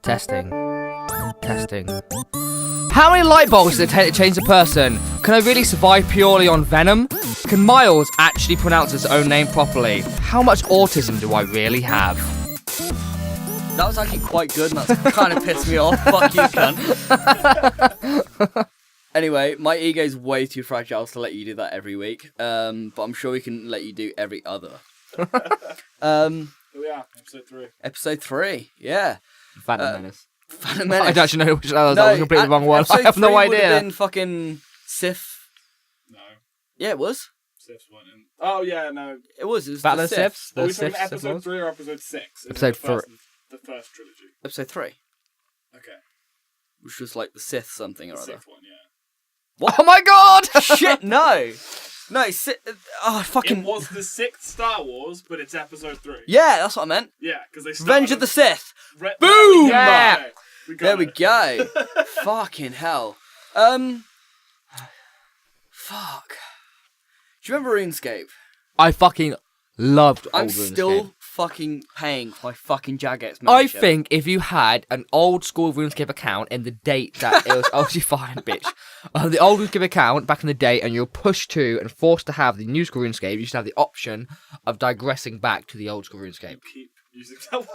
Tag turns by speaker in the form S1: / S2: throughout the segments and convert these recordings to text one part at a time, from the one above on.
S1: Testing. How many light bulbs does it take to change a person? Can I really survive purely on venom? Can Miles actually pronounce his own name properly? How much autism do I really have?
S2: That was actually quite good, and that's kind of pissed me off. Fuck you, cunt. Anyway, my ego's way too fragile to let you do that every week. But I'm sure we can let you do every other.
S3: Here we are,
S2: Episode 3, yeah.
S1: Phantom Menace.
S2: Phantom Menace.
S1: I don't actually know which that was completely the wrong one. I have no idea.
S2: Would have been fucking Sith.
S3: No.
S2: Yeah, it was.
S3: Siths weren't in. Oh, yeah, no.
S2: It was
S1: Battle
S2: the
S1: of
S2: Sith.
S1: Siths?
S3: Are we talking episode 3 or episode 6?
S1: Episode 4.
S3: The first trilogy.
S2: Episode 3.
S3: Okay.
S2: Which was like the Sith something or
S3: The
S2: other.
S3: 6th one, yeah.
S2: What?
S1: Oh my god!
S2: Shit, no! No, fucking...
S3: It was the 6th Star Wars, but it's episode 3.
S2: Yeah, that's what I meant.
S3: Yeah, because they started...
S2: Revenge of the Sith!
S1: Boom!
S2: Yeah! There we
S3: it.
S2: go. Fucking hell. Fuck. Do you remember RuneScape?
S1: I fucking loved old
S2: I'm
S1: RuneScape.
S2: still fucking paying for my fucking Jagex
S1: I
S2: membership.
S1: think if you had an old school RuneScape account in the date that it was obviously fine, bitch. The old RuneScape account back in the day, and you're pushed to and forced to have the new school RuneScape, you should have the option of digressing back to the old school RuneScape.
S3: Keep using that word.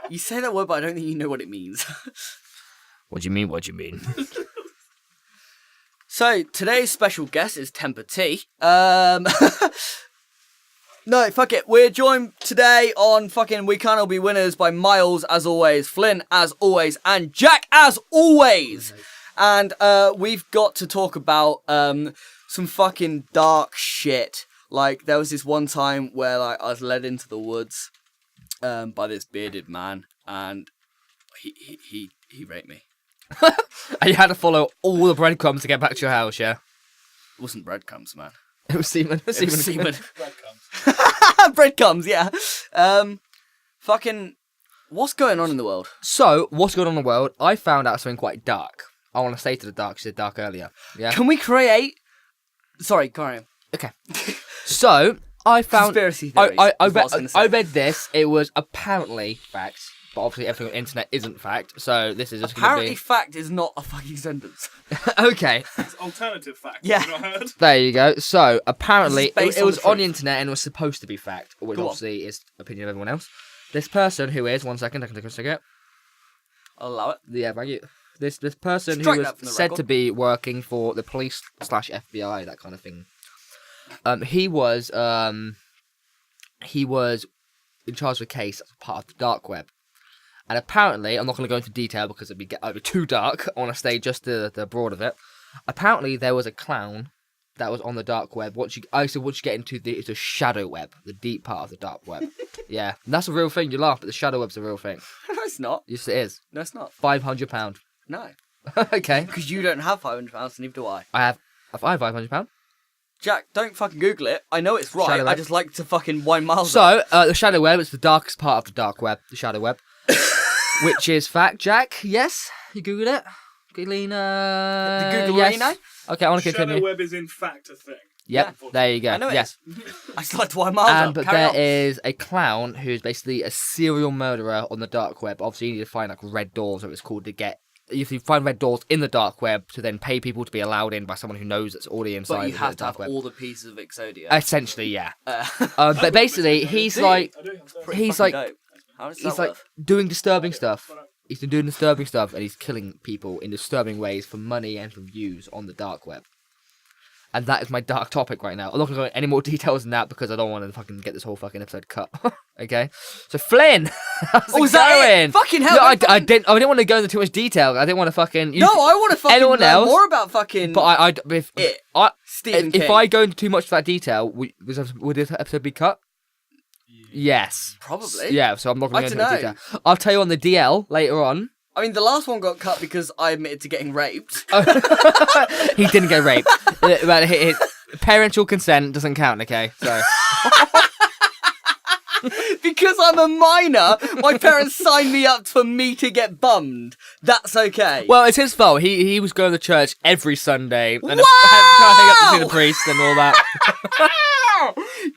S2: You say that word, but I don't think you know what it means.
S1: What do you mean? What do you mean?
S2: So, today's special guest is Temper T. No, fuck it. We're joined today on fucking We Can't All Be Winners by Miles, as always, Flynn, as always, and Jack, as always. And we've got to talk about some fucking dark shit. Like, there was this one time where like I was led into the woods by this bearded man, and he raped me.
S1: And you had to follow all the breadcrumbs to get back to your house, yeah?
S2: It wasn't breadcrumbs, man.
S1: It was semen.
S2: It was semen.
S3: Breadcrumbs.
S2: Breadcrumbs, yeah. Fucking, what's going on in the world?
S1: So, what's going on in the world? I found out something quite dark. I want to say to the dark, she said dark earlier. Yeah.
S2: Can we create... Sorry, carry on.
S1: Okay. So, I found...
S2: Conspiracy theories.
S1: I read this. It was apparently facts. But obviously everything on the internet isn't fact. So, this is just going to be...
S2: Apparently fact is not a fucking sentence.
S1: Okay.
S3: It's alternative fact.
S2: Yeah.
S3: Have you not heard?
S1: There you go. So, apparently,
S2: This is based
S1: it
S2: on
S1: was
S2: the
S1: on the
S2: truth.
S1: internet and it was supposed to be fact, which
S2: Go on.
S1: obviously is opinion of everyone else. This person who is, one second, I can take a cigarette.
S2: I'll allow it.
S1: Yeah, thank you. This person
S2: Strike
S1: who
S2: that from
S1: was
S2: the
S1: said
S2: record.
S1: to be working for the police / FBI, that kind of thing. He was in charge of a case as part of the dark web. And apparently, I'm not going to go into detail because it'd be too dark. I want to stay just the broad of it. Apparently, there was a clown that was on the dark web. Once you get into it's a shadow web, the deep part of the dark web. Yeah, and that's a real thing. You laugh, but the shadow web's a real thing.
S2: No, it's not.
S1: Yes, it is.
S2: No, it's not.
S1: £500.
S2: No.
S1: Okay.
S2: Because you don't have £500, and neither do I.
S1: I have £500.
S2: Jack, don't fucking Google it. I know it's right.
S1: Shadow
S2: I
S1: web.
S2: just like to fucking wind miles up.
S1: So, the shadow web is the darkest part of the dark web, the shadow web. Which is fact, Jack? Yes? You Googled it? Googling,
S2: The Google
S1: yes.
S2: Reno?
S1: Okay, I want to
S3: Shadow
S1: continue.
S3: web is in fact a thing.
S1: Yep,
S2: Yeah.
S1: there you go.
S2: I know it
S1: yes.
S2: is. I just like to wind miles up.
S1: But
S2: Carry
S1: there
S2: on.
S1: is a clown who's basically a serial murderer on the dark web. Obviously, you need to find like red doors, or it's called to get. If you find red doors in the dark web to then pay people to be allowed in by someone who knows that's already inside.
S2: But you
S1: the
S2: have to
S1: dark
S2: have
S1: web.
S2: all the pieces of Exodia.
S1: Essentially, yeah. But basically, he's
S2: Do you?
S1: like
S3: I do have that.
S1: he's
S2: Fucking
S1: like
S2: dope. How much is
S1: he's
S2: that
S1: like
S2: worth?
S1: doing disturbing stuff. He's been doing disturbing stuff, and he's killing people in disturbing ways for money and for views on the dark web. And that is my dark topic right now. I'm not going to go into any more details than that because I don't want to fucking get this whole fucking episode cut. Okay? So, Flynn! How's
S2: Oh,
S1: it
S2: is that
S1: going?
S2: it? Fucking hell!
S1: No, I
S2: don't
S1: didn't want to go into too much detail. I didn't want to fucking...
S2: No, I want to fucking
S1: anyone
S2: learn
S1: else?
S2: more about fucking
S1: But
S2: Stephen
S1: if
S2: King.
S1: I go into too much of that detail, would this episode be cut? Yes.
S2: Probably.
S1: Yeah, so I'm not going
S2: I
S1: to go into
S2: dunno.
S1: detail. I'll tell you on the DL later on.
S2: I mean, the last one got cut because I admitted to getting raped.
S1: He didn't get raped. But his parental consent doesn't count, okay? So
S2: Because I'm a minor, my parents signed me up for me to get bummed. That's okay.
S1: well, it's his fault. He was going to church every Sunday and trying to
S2: Wow!
S1: get to see the priest and all that.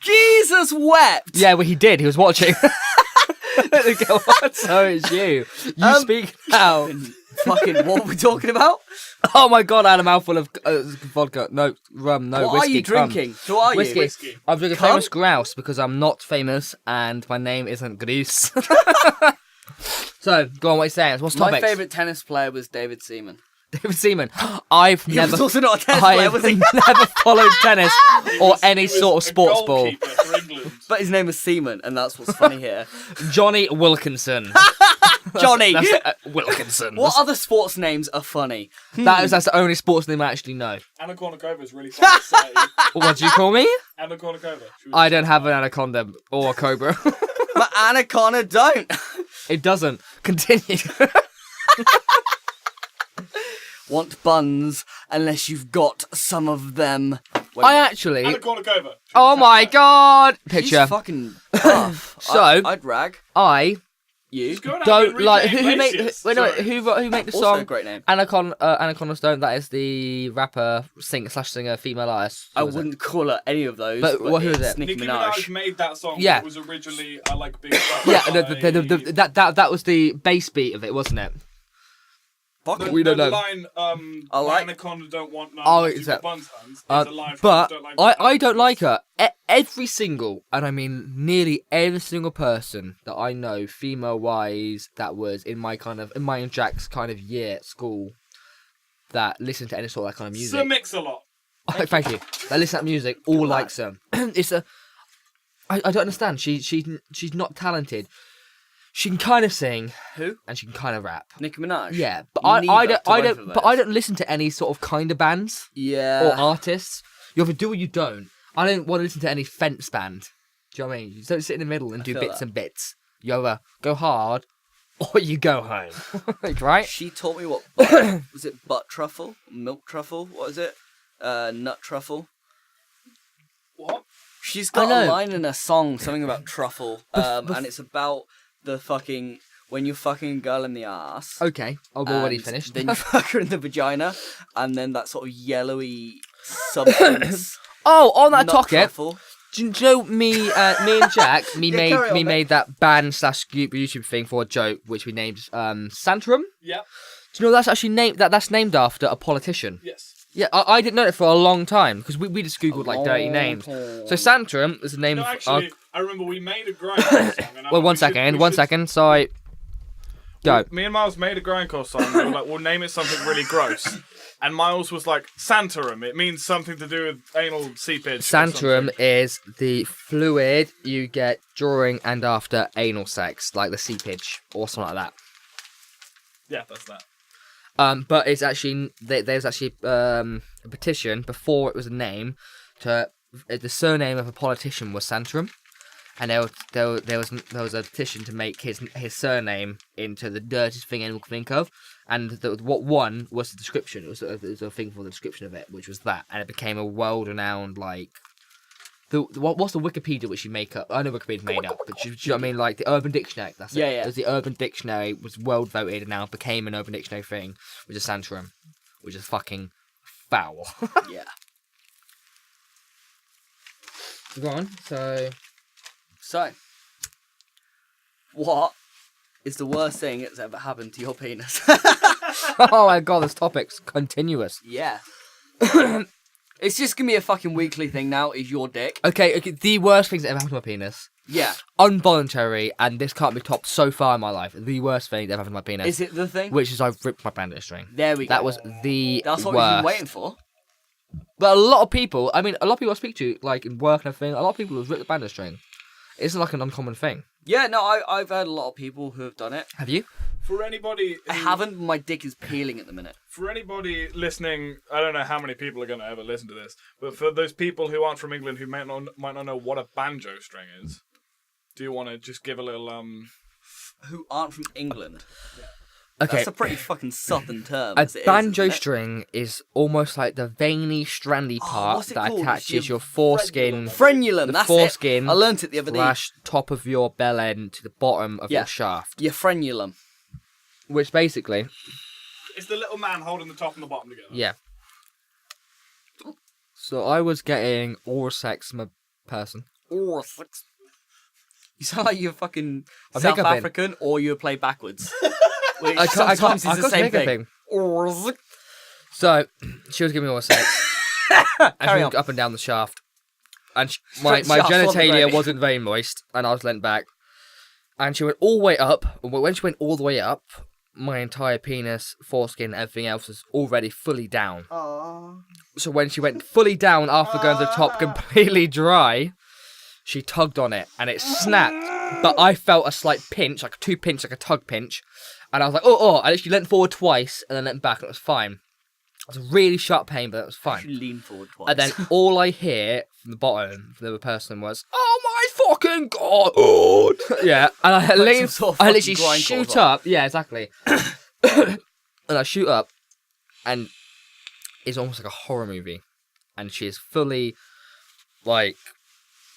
S2: Jesus wept.
S1: Yeah, well, he did. He was watching. So it's you. You speak now.
S2: Fucking, what are we talking about?
S1: Oh my god, I had a mouthful of vodka. No, rum, no,
S2: What
S1: whiskey.
S2: are you
S1: cum.
S2: drinking? Who are you?
S1: Whiskey. I'm drinking
S2: Cum?
S1: famous grouse because I'm not famous and my name isn't Grease. So, go on, what are you saying? What's
S2: My
S1: topics?
S2: favourite tennis player was David Seaman.
S1: David Seaman. I've
S2: He
S1: never.
S2: was also not a tennis player, was he?
S1: never followed tennis or any
S3: He was
S1: sort of
S3: a
S1: sports ball.
S3: goalkeeper for England.
S2: But his name was Seaman, and that's what's funny here.
S1: Johnny Wilkinson.
S2: Johnny!
S1: Wilkinson.
S2: What other sports names are funny?
S1: That's the only sports name I actually know.
S3: Anna Kournikova really fun to say.
S1: What do you call me?
S3: Anna Kournikova.
S1: I don't have an anaconda or a cobra.
S2: But Anaconda don't.
S1: It doesn't. Continue.
S2: Want buns unless you've got some of them. Wait,
S1: I actually.
S3: Anna Kournikova.
S1: Oh my god!
S2: she's
S1: Picture.
S2: fucking tough.
S1: So-
S2: I'd rag.
S1: I
S2: You.
S1: don't like who made who made the
S2: Also
S1: song
S2: a great name.
S1: Anaconda Stone. That is the rapper singer female artist.
S2: I
S1: Who was it?
S2: wouldn't call her any of those.
S1: But who is
S2: it's
S1: it?
S2: Nicki
S3: Nicki
S2: Minaj.
S3: Minaj made that song.
S1: Yeah.
S3: It was originally I Like Big Butt.
S1: Yeah, that was the bass beat of it, wasn't it?
S2: Fuck.
S1: We don't know.
S3: The line,
S2: I like-
S3: Anaconda don't want none.
S1: Oh,
S3: unless
S1: is
S3: you've got
S1: that-
S3: buns hands. Is
S1: Uh,
S3: a line from
S1: but
S3: Don't Like
S1: I don't like her. Every single, and I mean nearly every single person that I know, female wise, that was in my and Jack's kind of year at school, that listened to any sort of that kind of music.
S3: Sir Mix-a-Lot.
S1: Oh, thank you. That listen to that music, all likes her. It's a. I don't understand. She's not talented. She can kind of sing,
S2: Who?
S1: and she can kind of rap.
S2: Nicki Minaj.
S1: Yeah, but
S2: Neither
S1: I
S2: to both
S1: don't.
S2: of
S1: But I
S2: those.
S1: don't listen to any sort of kind of bands or
S2: Yeah.
S1: artists. You either do or you don't. I don't want to listen to any fence band. Do you know what I mean? You don't sit in the middle and do
S2: feel
S1: bits
S2: that.
S1: and bits. You either go hard or you go home. Right?
S2: She taught me what was it? Butt truffle, milk truffle. What is it? Nut truffle.
S3: What?
S2: She's got
S1: I
S2: a
S1: know.
S2: line in a song, something about truffle, and it's about the fucking when you fucking a girl in the ass.
S1: Okay, I've already
S2: and
S1: finished.
S2: Then you fuck her in the vagina, and then that sort of yellowy substance.
S1: Oh, on that
S2: nut
S1: topic,
S2: truffle.
S1: do you know me and Jack,
S2: carry on, mate.
S1: made that band / YouTube thing for a joke, which we named Santorum.
S3: Yeah.
S1: Do you know that's actually that's named after a politician?
S3: Yes.
S1: Yeah, I didn't know it for a long time because we just googled like dirty names. So Santorum is the name
S3: No,
S1: of.
S3: actually, I remember we made a grindcore song. And I
S1: Well,
S3: thought
S1: one
S3: we should-
S1: second,
S3: we
S1: one
S3: should-
S1: second. Sorry. Go.
S3: Me and Miles made a grindcore song. We were like, we'll name it something really gross. And Miles was like, Santorum. It means something to do with anal seepage. or
S1: Santorum
S3: something.
S1: is the fluid you get during and after anal sex, like the seepage or something like that.
S3: Yeah, that's that.
S1: But it's actually there's actually a petition before it was a name to the surname of a politician was Santorum, and there was a petition to make his surname into the dirtiest thing anyone could think of, and what won was the description. It was a thing for the description of it, which was that, and it became a world-renowned like. What's the Wikipedia which you make up? I know Wikipedia's made up, but do you know what I mean? Like the Urban Dictionary, that's it.
S2: Yeah, yeah.
S1: It was the Urban Dictionary, was world voted and now became an Urban Dictionary thing, which is Santorum, which is fucking foul.
S2: Yeah.
S1: Go on, so...
S2: So, what is the worst thing that's ever happened to your penis?
S1: Oh my god, this topic's continuous.
S2: Yeah. It's just gonna be a fucking weekly thing now, is your dick.
S1: Okay, the worst things that ever happened to my penis.
S2: Yeah.
S1: Involuntary, and this can't be topped so far in my life. The worst thing that ever happened to my penis.
S2: Is it the thing?
S1: Which is I've ripped my bandit string.
S2: There we go.
S1: That was the
S2: That's what
S1: worst.
S2: we've been waiting for.
S1: But a lot of people, I I speak to, like in work and everything, a lot of people have ripped the bandit string. It's like an uncommon thing.
S2: Yeah, no, I've heard a lot of people who have done it.
S1: Have you?
S3: For anybody
S2: I haven't, but my dick is peeling at the minute.
S3: For anybody listening, I don't know how many people are going to ever listen to this, but for those people who aren't from England who might not know what a banjo string is, do you want to just give a little
S2: Who aren't from England.
S1: Okay.
S2: That's a pretty fucking southern term.
S1: A
S2: as it is,
S1: banjo
S2: isn't it?
S1: string is almost like the veiny, strandy part
S2: what's it
S1: that
S2: called?
S1: attaches
S2: It's
S1: your foreskin
S2: Frenulum,
S1: the
S2: that's
S1: foreskin
S2: it. I learnt it the other day.
S1: / top of your bell end to the bottom of your shaft.
S2: Your frenulum.
S1: Which basically,
S3: it's the little man holding the top and the bottom together.
S1: yeah. So I was getting oral sex from a person.
S2: Oral sex. You sound like you're fucking
S1: I'm
S2: South
S1: hiccuping.
S2: African or you play backwards. Which
S1: I can't.
S2: sometimes
S1: I
S2: is the
S1: can't
S2: same
S1: hiccuping.
S2: thing.
S1: So she was giving me all sex, and she
S2: Carry
S1: was
S2: on.
S1: up and down the shaft, and my
S2: Straight shaft on the
S1: genitalia
S2: gravy.
S1: wasn't very moist, and I was leant back, and she went all the way up. And when she went all the way up, my entire penis, foreskin, everything else was already fully down.
S2: Aww.
S1: So when she went fully down after going to the top completely dry, she tugged on it and it snapped. But I felt a slight pinch, like a two pinch, like a tug pinch. And I was like, oh. I literally leant forward twice and then leant back and it was fine. It was a really sharp pain, but it was fine.
S2: You lean forward twice.
S1: And then all I hear from the bottom from the other person was, "Oh my fucking god!" Yeah, and I lean,
S2: some sort of
S1: I
S2: fucking
S1: literally
S2: grindcore
S1: shoot
S2: vibe.
S1: up. Yeah, exactly. And I shoot up, and it's almost like a horror movie, and she is fully, like,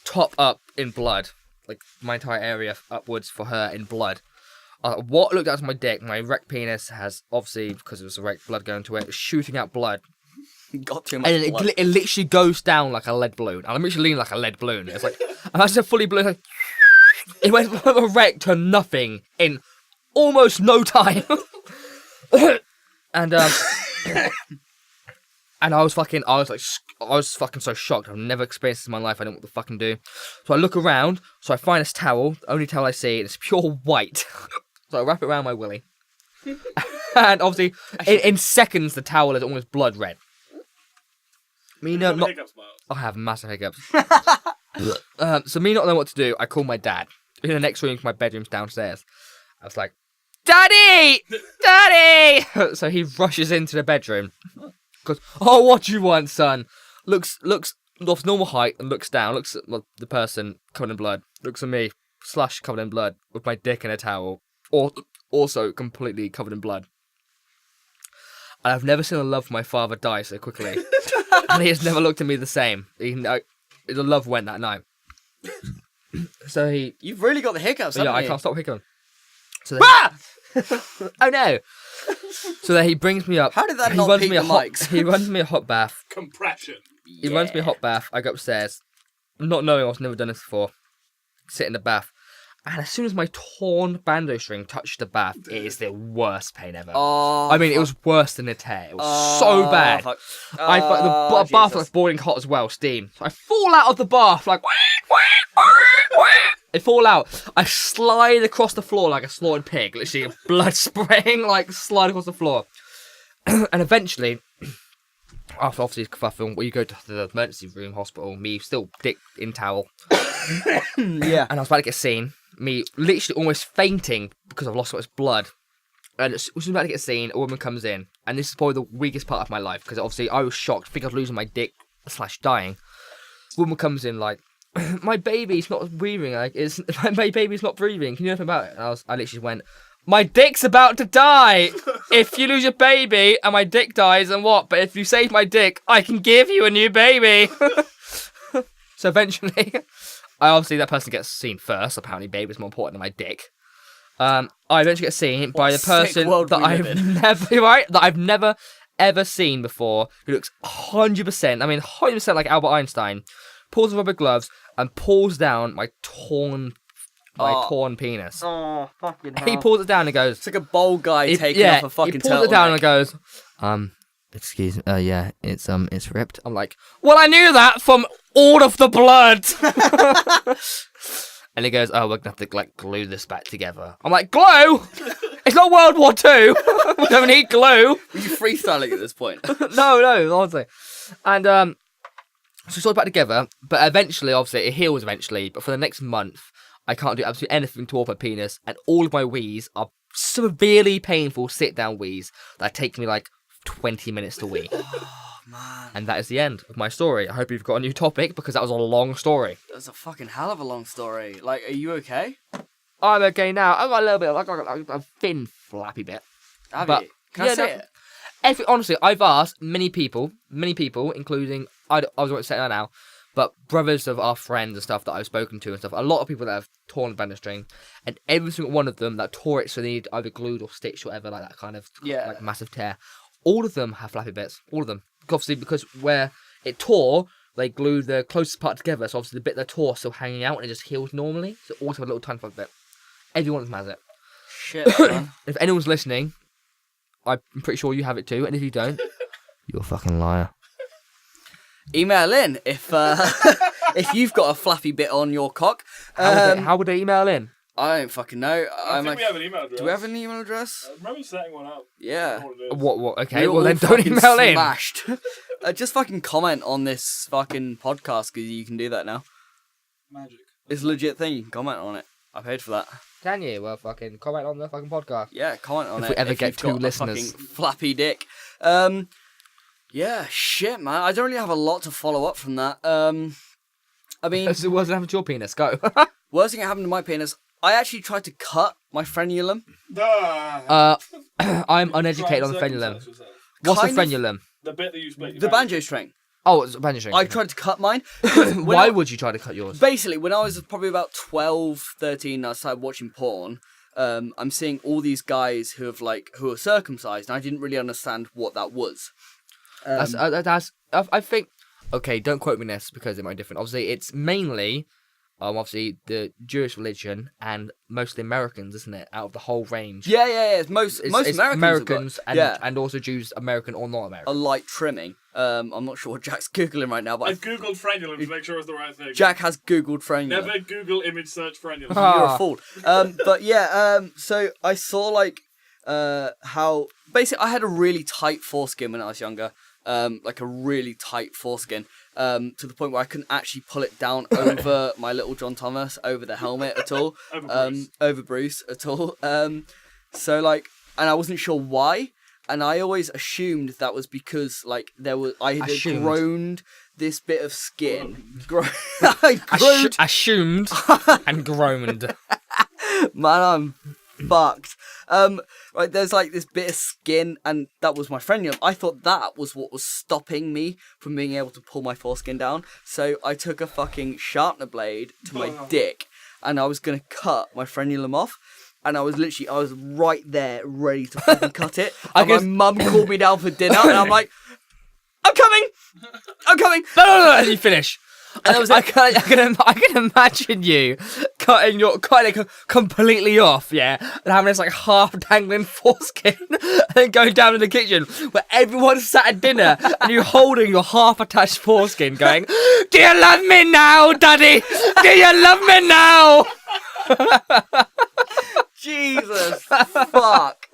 S1: top up in blood, like my entire area upwards for her in blood. What looked out to my dick, my erect penis has, obviously, because it was erect blood going to it, was shooting out blood.
S2: Got too much
S1: And
S2: blood.
S1: it literally goes down like a lead balloon. And I'm literally leaning like a lead balloon. It's like, and I said fully balloon, like, it went from erect to nothing in almost no time. And and I was fucking so shocked. I've never experienced this in my life. I don't know what to fucking do. So I look around, so I find this towel, the only towel I see, and it's pure white. So I wrap it around my willy. And obviously, in seconds, the towel is almost blood red. Me no, not.
S3: Hiccups, Miles.
S1: I have massive hiccups. So me not knowing what to do, I call my dad. In the next room, my bedroom's downstairs. I was like, "Daddy! Daddy!" So he rushes into the bedroom. Goes, "Oh, what do you want, son?" Looks off normal height and looks down. Looks at the person covered in blood. Looks at me, / covered in blood, with my dick in a towel. Also completely covered in blood. And I've never seen a love for my father die so quickly. And he has never looked at me the same. The love went that night. So he...
S2: You've really got the hiccups,
S1: Yeah,
S2: haven't
S1: I
S2: you?
S1: can't stop hiccuping. So then oh no! So then he brings me up.
S2: How did that
S1: he
S2: not
S1: runs
S2: peak
S1: me a
S2: the
S1: hot,
S2: mics?
S1: He runs me a hot bath.
S3: Compression.
S1: He runs me a hot bath. I go upstairs, not knowing I've never done this before. Sit in the bath. And as soon as my torn banjo string touched the bath, it is the worst pain ever.
S2: Oh,
S1: I mean, it was worse than a tear. It was so bad.
S2: Fuck.
S1: I thought the bath was boiling hot as well, steam. So I fall out of the bath like. I fall out. I slide across the floor like a slaughtered pig, literally blood spraying, like slide across the floor. And eventually, after obviously kerfuffle, where you go to the emergency room, hospital, me still dick in towel.
S2: Yeah.
S1: And I was about to get seen. Me literally almost fainting because I've lost so much blood. And as soon as I'm about to get seen, a woman comes in. And this is probably the weakest part of my life because obviously I was shocked. I think I was losing my dick / dying. Woman comes in like, "My baby's not breathing. Like, my baby's not breathing. Can you do anything about it?" And I literally went, "My dick's about to die. If you lose your baby and my dick dies, then what? But if you save my dick, I can give you a new baby." So eventually, obviously that person gets seen first. Apparently, baby's more important than my dick. I eventually get seen by the
S2: sick
S1: person
S2: world
S1: that
S2: we live
S1: I've never ever seen before, who looks 100%. I mean, 100% like Albert Einstein. Pulls the rubber gloves and pulls down my torn penis.
S2: Oh, fucking hell.
S1: He pulls it down and goes.
S2: It's like a bold guy taking off a fucking
S1: he pulls it down and goes, excuse me, yeah, it's ripped. I'm like, "Well, I knew that from all of the blood." And he goes, "Oh, we're gonna have to like glue this back together." I'm like, "Glue? It's not World War II. We don't need glue."
S2: Were you freestyling at this point?
S1: No, honestly. And so we sort it back together, but eventually, obviously, it heals eventually. But for the next month, I can't do absolutely anything to my penis, and all of my wheeze are severely painful sit-down wheeze that take me like 20 minutes to wee.
S2: Oh, man.
S1: And that is the end of my story. I hope you've got a new topic, because that was a long story.
S2: That's a fucking hell of a long story. Like, are you okay?
S1: I'm okay now. I've got a little bit, like a thin, flappy bit.
S2: Have
S1: But-
S2: you? Can I
S1: yeah,
S2: say
S1: no-
S2: it?
S1: Honestly, I've asked many people, including, I was going to say that now, but brothers of our friends and stuff that I've spoken to and stuff, a lot of people that have torn the bandage string, and every single one of them that tore it so they need either glued or stitched or whatever, like that kind of
S2: Yeah.
S1: like massive tear, all of them have flappy bits, all of them. Obviously, because where it tore they glue the closest part together, so obviously the bit of the torso still hanging out and it just heals normally. So it also has a little tiny bit. Everyone has it.
S2: Shit, man.
S1: If anyone's listening, I'm pretty sure you have it too, and if you don't, you're a fucking liar.
S2: Email in if if you've got a flappy bit on your cock.
S1: How would they email in?
S2: I don't fucking know.
S3: I think we have an email address.
S2: Do we have an email address?
S3: I remember setting one up.
S2: Yeah.
S1: What? Okay,
S2: We were
S1: well then
S2: all
S1: don't
S2: fucking
S1: email in.
S2: smashed. Just fucking comment on this fucking podcast because you can do that now.
S3: Magic.
S2: It's a legit thing. You can comment on it. I paid for that.
S1: Can you? Well, fucking comment on the fucking podcast.
S2: Yeah, comment on
S1: If
S2: it.
S1: we ever get
S2: you've
S1: 2
S2: got a
S1: listeners.
S2: fucking flappy dick. Yeah, shit, man. I don't really have a lot to follow up from that. I mean,
S1: So what's happened to your penis? Go.
S2: worst thing that happened to my penis, I actually tried to cut my frenulum.
S1: I'm uneducated on the frenulum. What's a
S2: Kind of-
S1: frenulum?
S3: The bit that you split your
S2: The
S3: banjo.
S2: banjo string.
S1: Oh, it's a banjo string.
S2: I tried to cut mine.
S1: Why would you try to cut yours?
S2: Basically, when I was probably about 12, 13, I started watching porn. I'm seeing all these guys who are circumcised, and I didn't really understand what that was.
S1: I think. Okay, don't quote me on this because it might be different. Obviously, it's mainly, obviously the Jewish religion and mostly Americans, isn't it? Out of the whole range.
S2: Yeah. It's most
S1: It's
S2: Americans have
S1: Americans
S2: got, yeah,
S1: and also Jews, American or not
S2: a
S1: American.
S2: light trimming. I'm not sure what Jack's googling right now, but
S3: I've googled frenulum to make sure it's the right thing.
S2: Jack has googled frenulum.
S3: Never Google image search frenulum.
S2: You're a fool. But yeah, so I saw how basically I had a really tight foreskin when I was younger. Like a really tight foreskin, to the point where I couldn't actually pull it down over my little John Thomas, over the helmet at all, over Bruce at all. So and I wasn't sure why, and I always assumed that was because I had grown this bit of skin.
S1: Assumed and groaned.
S2: Man, I'm fucked. Right, there's this bit of skin, and that was my frenulum. I thought that was what was stopping me from being able to pull my foreskin down. So I took a fucking sharpener blade to my dick, and I was gonna cut my frenulum off. And I was right there, ready to fucking cut it. And my mum called me down for dinner, and I'm like, I'm coming.
S1: No, and you finish.
S2: And that was
S1: I can imagine you cutting it completely off, yeah, and having this half dangling foreskin, and then going down in the kitchen where everyone's sat at dinner, and you holding your half attached foreskin, going, "Do you love me now, Daddy? Do you love me now?"
S2: Jesus, fuck.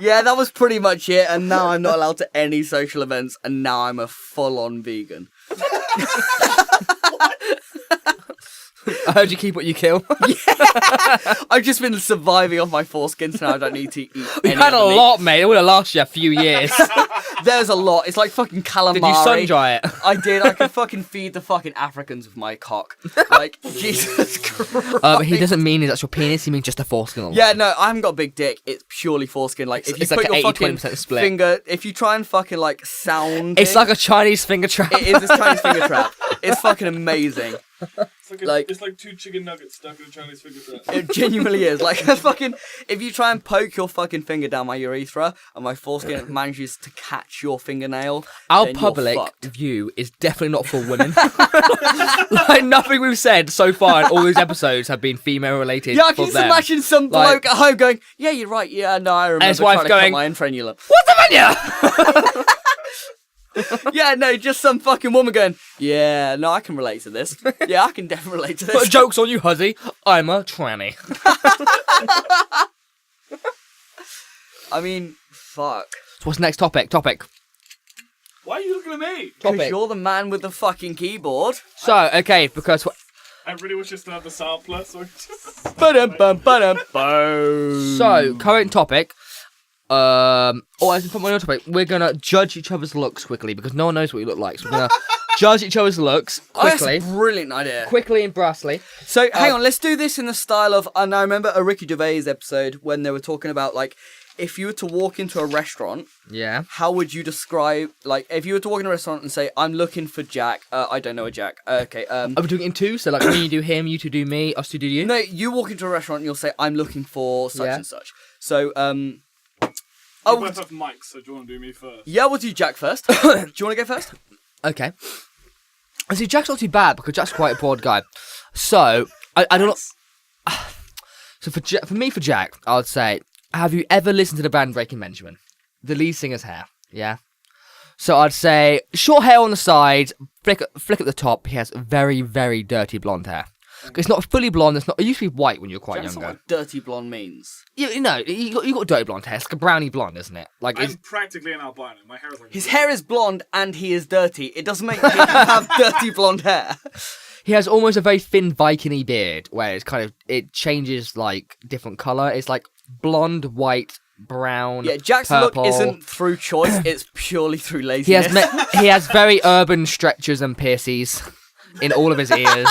S2: Yeah, that was pretty much it, and now I'm not allowed to any social events, and now I'm a full-on vegan.
S1: I heard you keep what you kill.
S2: I've just been surviving off my foreskin, so now I don't need to eat
S1: You
S2: any
S1: had a
S2: other meat.
S1: lot, mate. It would have lasted you a few years.
S2: There's a lot. It's like fucking calamari.
S1: Did you sun dry it?
S2: I did. I could fucking feed the fucking Africans with my cock. Jesus Christ.
S1: But he doesn't mean his actual penis. He means just a foreskin.
S2: Yeah, no, I haven't got a big dick. It's purely foreskin. If you
S1: it's
S2: put
S1: like
S2: your
S1: an
S2: fucking
S1: 80-20% split.
S2: finger, if you try and fucking sound,
S1: It's like a Chinese finger trap.
S2: it is a Chinese finger trap. It's fucking amazing.
S3: It's like 2 chicken nuggets stuck in a Chinese finger trap.
S2: It genuinely is. If you try and poke your fucking finger down my urethra and my foreskin manages to catch your fingernail,
S1: Our
S2: then you're
S1: public
S2: fucked.
S1: view is definitely not for women. Nothing we've said so far in all these episodes have been female related.
S2: Yeah, I can
S1: for
S2: just
S1: them.
S2: imagine some bloke at home going, "Yeah, you're right. Yeah, no, I remember
S1: his wife
S2: trying to
S1: going,
S2: cut my own frenulum."
S1: What's the menu?
S2: Yeah, no, just some fucking woman going, "Yeah, no, I can relate to this. Yeah, I can definitely relate to
S1: Put
S2: this."
S1: jokes on you, huzzy. I'm a tranny.
S2: I mean, fuck.
S1: So what's the next topic?
S3: Why are you looking at me?
S2: Because you're the man with the fucking keyboard.
S1: So, okay, because...
S3: I really wish I still had the sampler, so I could just...
S2: Boom.
S1: So, current topic. I can put my own topic. We're gonna judge each other's looks quickly because no one knows what you look like. So we're gonna judge each other's looks quickly.
S2: That's a brilliant idea.
S1: Quickly and brassly.
S2: So, hang on, let's do this in the style of... And I remember a Ricky Gervais episode when they were talking about, if you were to walk into a restaurant,
S1: Yeah.
S2: how would you describe, if you were to walk into a restaurant and say, "I'm looking for Jack," I don't know a Jack. Okay,
S1: Are we doing it in two? So, me, you do him, you two do me, us two do you?
S2: No, you walk into a restaurant and you'll say, "I'm looking for such
S1: Yeah.
S2: and such." So,
S3: We both have mics, so do you want to do me first?
S2: yeah, we'll do Jack first. Do you want to go first?
S1: Okay. See, Jack's not too bad because Jack's quite a broad guy. So I don't know. So for Jack, I would say, have you ever listened to the band Breaking Benjamin? The lead singer's hair, yeah. So I'd say short hair on the side, flick at the top. He has very, very dirty blonde hair. It's not fully blonde. It used to be white when you were quite
S2: That's
S1: younger.
S2: not what dirty blonde means.
S1: You know, you got dirty blonde hair. It's like a brownie blonde, isn't it? Like
S3: I'm practically an albino. My hair is like...
S2: His hair is blonde and he is dirty. It doesn't make him have dirty blonde hair.
S1: he has almost a very thin Viking-y beard, where it changes like different colour. It's like blonde, white, brown.
S2: Yeah, Jack's
S1: purple.
S2: look isn't through choice, it's purely through laziness.
S1: He has very urban stretchers and piercings in all of his ears.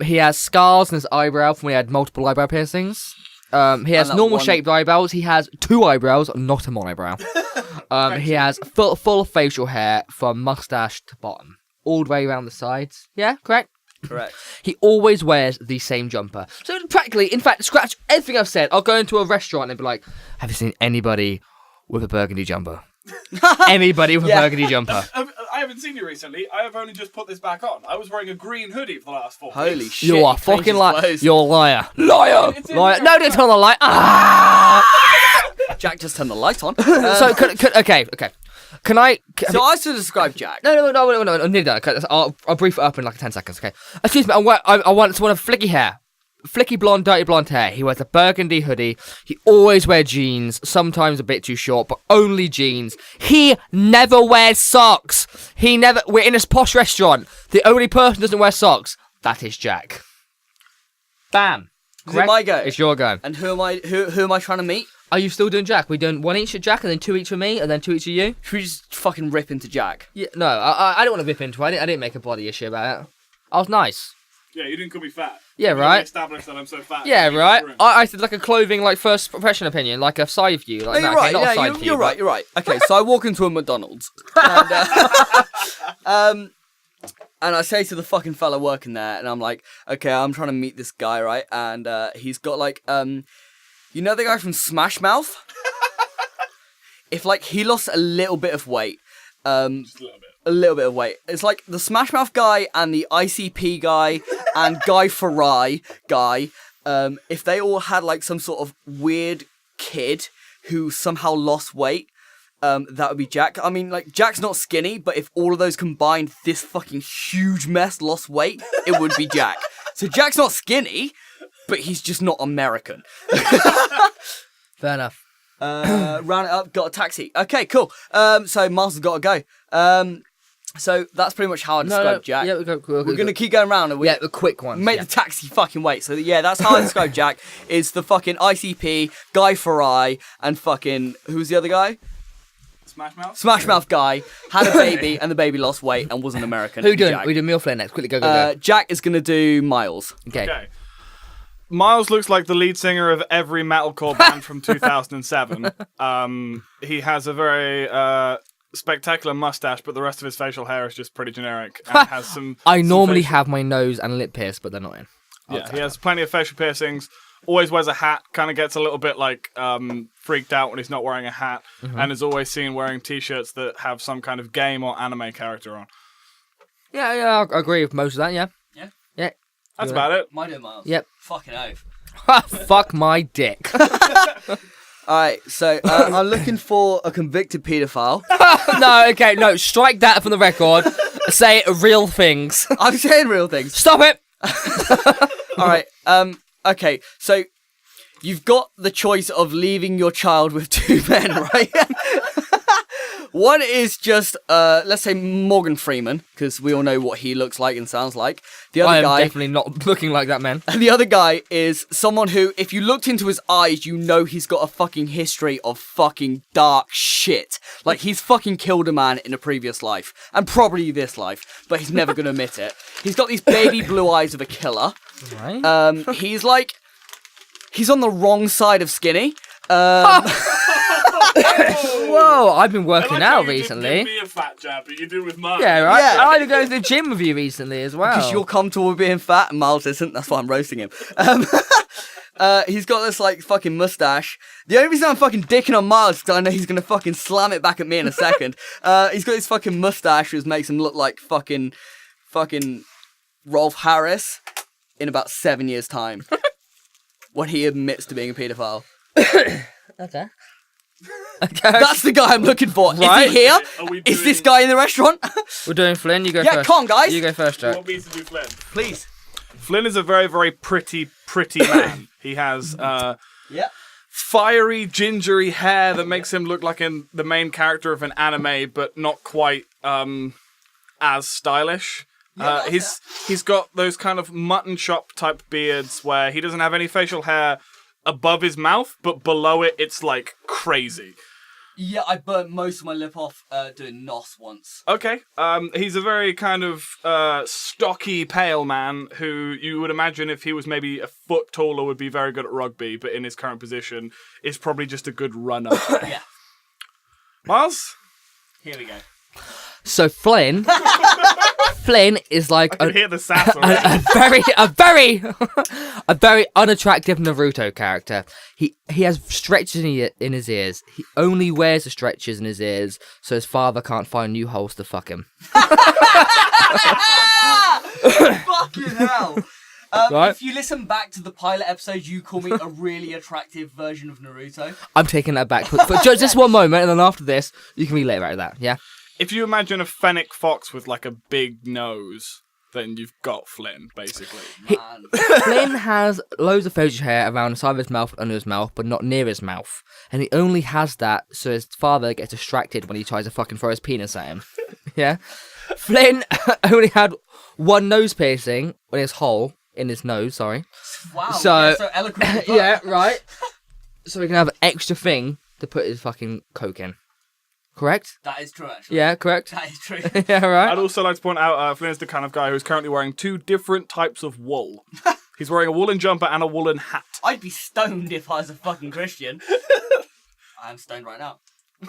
S1: He has scars on his eyebrow from when he had multiple eyebrow piercings. He has normal shaped eyebrows. He has 2 eyebrows, not a monobrow. He has full facial hair from mustache to bottom, all the way around the sides. Yeah, correct?
S2: Correct.
S1: He always wears the same jumper. So practically, in fact, scratch everything I've said. I'll go into a restaurant and be like, have you seen anybody with a burgundy jumper? Anybody with a burgundy jumper?
S3: I haven't seen you recently. I have only just put this back on. I was wearing a green hoodie for the last 4
S2: Holy
S3: weeks.
S2: shit.
S1: You are
S2: he
S1: fucking
S2: changes
S1: liar.
S2: clothes.
S1: You're a liar. Liar. Liar.
S3: in
S1: No, don't turn the light. Ah!
S2: Jack just turned the light on.
S1: So, okay. Can I...
S2: So I still describe Jack.
S1: No, nearly done. Okay, I'll brief it up in like 10 seconds, okay? Excuse me, I want someone with flicky hair. Flicky blonde, dirty blonde hair. He wears a burgundy hoodie. He always wears jeans, sometimes a bit too short, but only jeans. He never wears socks. We're in a posh restaurant. The only person who doesn't wear socks, that is Jack. Bam.
S2: Is it my go?
S1: It's your go.
S2: And who am I trying to meet?
S1: Are you still doing Jack? We're doing 1 each at Jack, and then 2 each for me, and then 2 each for you?
S2: Should we just fucking rip into Jack?
S1: Yeah, no, I don't want to rip into it. I didn't make a body issue about it. I was nice.
S3: Yeah, you didn't call me fat.
S1: Yeah,
S3: You
S1: right.
S3: established that I'm so fat.
S1: Yeah,
S3: You
S1: right.
S3: ruined.
S1: I said like a clothing, like first impression opinion, like a side view. Like,
S2: No,
S1: no,
S2: you're
S1: okay,
S2: right.
S1: not a
S2: Yeah,
S1: side view.
S2: you're right. You're right. Okay, so I walk into a McDonald's, and I say to the fucking fella working there, and I'm like, okay, I'm trying to meet this guy, right? And he's got like, you know the guy from Smash Mouth? If like he lost a little bit of weight,
S3: Just a little bit.
S2: a little bit of weight. It's like the Smash Mouth guy and the ICP guy and Guy Fieri guy. If they all had like some sort of weird kid who somehow lost weight, that would be Jack. I mean, like Jack's not skinny, but if all of those combined, this fucking huge mess lost weight, it would be Jack. So Jack's not skinny, but he's just not American.
S1: Fair enough.
S2: Round it up, got a taxi. Okay, cool. So Miles has got to go. So that's pretty much how I describe Jack.
S1: Yeah,
S2: We're going to keep going round and
S1: Yeah, the quick ones.
S2: make
S1: yeah.
S2: the taxi fucking wait. So yeah, that's how I describe Jack. Is the fucking ICP, Guy Fieri, and fucking, who's the other guy?
S3: Smash Mouth?
S2: Smash Mouth guy, had a baby, and the baby lost weight and was an American.
S1: Who doing?
S2: Jack.
S1: We do Meal Flynn next. Quickly, go.
S2: Jack is going to do Miles.
S1: Okay.
S3: Okay. Miles looks like the lead singer of every metalcore band from 2007. He has a very spectacular mustache, but the rest of his facial hair is just pretty generic. And has some.
S1: I
S3: some
S1: normally
S3: facial-
S1: have my nose and lip pierced, but they're not in.
S3: Yeah, he has plenty of facial piercings. Always wears a hat. Kind of gets a little bit like freaked out when he's not wearing a hat, and is always seen wearing T-shirts that have some kind of game or anime character on.
S1: Yeah, I agree with most of that. Yeah.
S2: Yeah?
S1: Yeah.
S3: That's about it.
S2: My do Miles.
S1: Yep.
S2: Fucking oath.
S1: Fuck my dick.
S2: Alright, so I'm looking for a convicted paedophile.
S1: No, strike that from the record. Say real things.
S2: I'm saying real things.
S1: Stop it.
S2: Alright, okay, so you've got the choice of leaving your child with 2 men, right? One is just, let's say Morgan Freeman, because we all know what he looks like and sounds like. The
S1: I
S2: other
S1: am
S2: guy,
S1: definitely not looking like that man.
S2: and the other guy is someone who, if you looked into his eyes, you know he's got a fucking history of fucking dark shit. Like, he's fucking killed a man in a previous life, and probably this life, but he's never gonna admit it. He's got these baby blue eyes of a killer.
S1: Right.
S2: He's like, he's on the wrong side of skinny.
S1: Whoa, I've been
S3: I
S1: working
S3: like how
S1: out
S3: you didn't
S1: recently.
S3: give me a fat jab, but you do with mine.
S1: Yeah, right.
S2: Yeah.
S1: I've been going to the gym with you recently as well.
S2: Because you're comfortable with being fat and Miles isn't, that's why I'm roasting him. He's got this like fucking mustache. The only reason I'm fucking dicking on Miles is because I know he's gonna fucking slam it back at me in a second. He's got this fucking mustache which makes him look like fucking fucking Rolf Harris in about 7 years' time when he admits to being a paedophile.
S1: Okay.
S2: That's the guy I'm looking for.
S1: Right.
S2: Is he here?
S3: Are we
S2: Is
S3: doing-
S2: this guy in the restaurant?
S1: We're doing Flynn. You go
S2: Yeah,
S1: first.
S2: come on, guys.
S1: You go first,
S3: You
S1: Jack.
S3: want me to do Flynn?
S2: Please.
S3: Flynn is a very, very pretty man. He has
S2: Yeah.
S3: fiery, gingery hair that makes him look like the main character of an anime, but not quite as stylish. He's got those kind of mutton chop type beards where he doesn't have any facial hair above his mouth, but below it, it's like crazy.
S2: Yeah, I burnt most of my lip off doing NOS once.
S3: Okay. He's a very kind of stocky, pale man who you would imagine if he was maybe a foot taller would be very good at rugby, but in his current position is probably just a good runner.
S2: Yeah.
S3: Miles?
S2: Here we go.
S1: So Flynn is like
S3: I can hear the sass already.
S1: a very unattractive Naruto character. He has stretches in his ears. He only wears the stretches in his ears so his father can't find new holes to fuck him.
S2: Fucking hell.
S1: Right.
S2: If you listen back to the pilot episode, you call me a really attractive version of Naruto.
S1: I'm taking that back for just one moment, and then after this, you can relate about that. Yeah.
S3: If you imagine a fennec fox with like a big nose, then you've got Flynn, basically.
S2: Man.
S1: Flynn has loads of facial hair around the side of his mouth and under his mouth, but not near his mouth. And he only has that so his father gets distracted when he tries to fucking throw his penis at him. Yeah? Flynn only had one nose piercing in his hole, in his nose, sorry.
S2: Wow,
S1: So-
S2: you're so eloquent.
S1: Yeah, right. So he can have an extra thing to put his fucking coke in. Correct?
S2: That is true, actually.
S1: Yeah, correct?
S2: That is true.
S1: Yeah, right?
S3: I'd also like to point out Flynn is the kind of guy who's currently wearing 2 different types of wool. He's wearing a woolen jumper and a woolen hat.
S2: I'd be stoned if I was a fucking Christian. I am stoned right now. I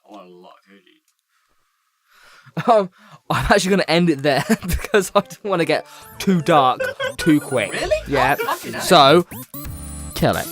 S2: want a lot of hoodie.
S1: I'm actually going to end it there because I don't want to get too dark too quick.
S2: Really?
S1: Yeah.
S2: Oh, fucking hell.
S1: So, kill it.